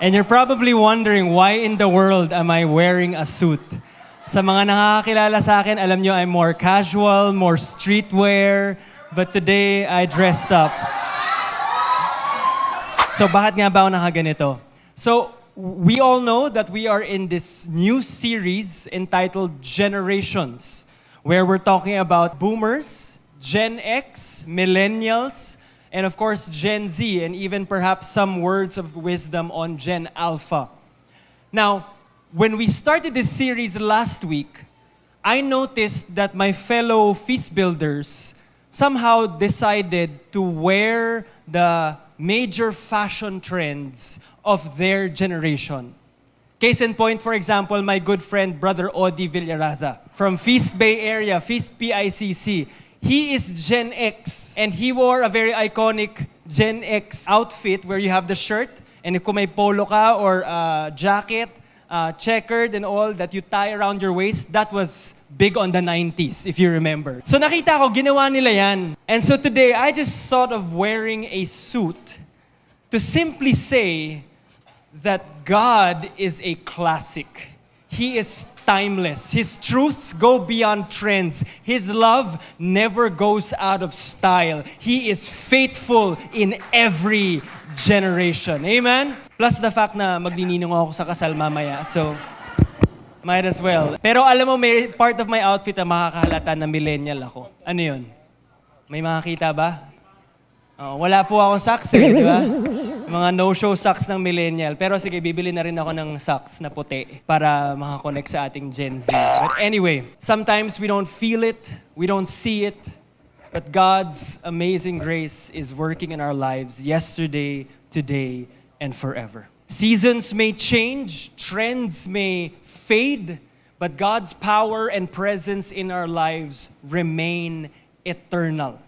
And you're probably wondering, why in the world am I wearing a suit? Sa mga nakakakilala sa akin, alam nyo I'm more casual, more streetwear, but today I dressed up. So bakit nga ba ako nakaganito? So we all know that we are in this new series entitled Generations, where we're talking about boomers, Gen X, millennials, and of course Gen Z, and even perhaps some words of wisdom on Gen Alpha. Now, when we started this series last week, I noticed that my fellow feast builders somehow decided to wear the major fashion trends of their generation. Case in point, for example, my good friend, Brother Odi Villaraza from Feast Bay Area, Feast PICC. He is Gen X, and he wore a very iconic Gen X outfit where you have the shirt, and kung may polo ka or jacket, checkered and all that you tie around your waist, that was big on the 90s, if you remember. So nakita ko, ginawa nila yan. And so today, I just thought of wearing a suit to simply say that God is a classic. He is timeless. His truths go beyond trends. His love never goes out of style. He is faithful in every generation. Amen? Plus the fact na magnininong ako sa kasal mamaya. So, might as well. Pero alam mo, may part of my outfit na makakahalata na millennial ako. Ano yun? May makakita ba? Wala po akong socks eh, di ba? Mga no-show socks ng millennial. Pero sige, bibili na rin ako ng socks na puti para makakonect sa ating Gen Z. But anyway, sometimes we don't feel it, we don't see it, but God's amazing grace is working in our lives yesterday, today, and forever. Seasons may change, trends may fade, but God's power and presence in our lives remain eternal.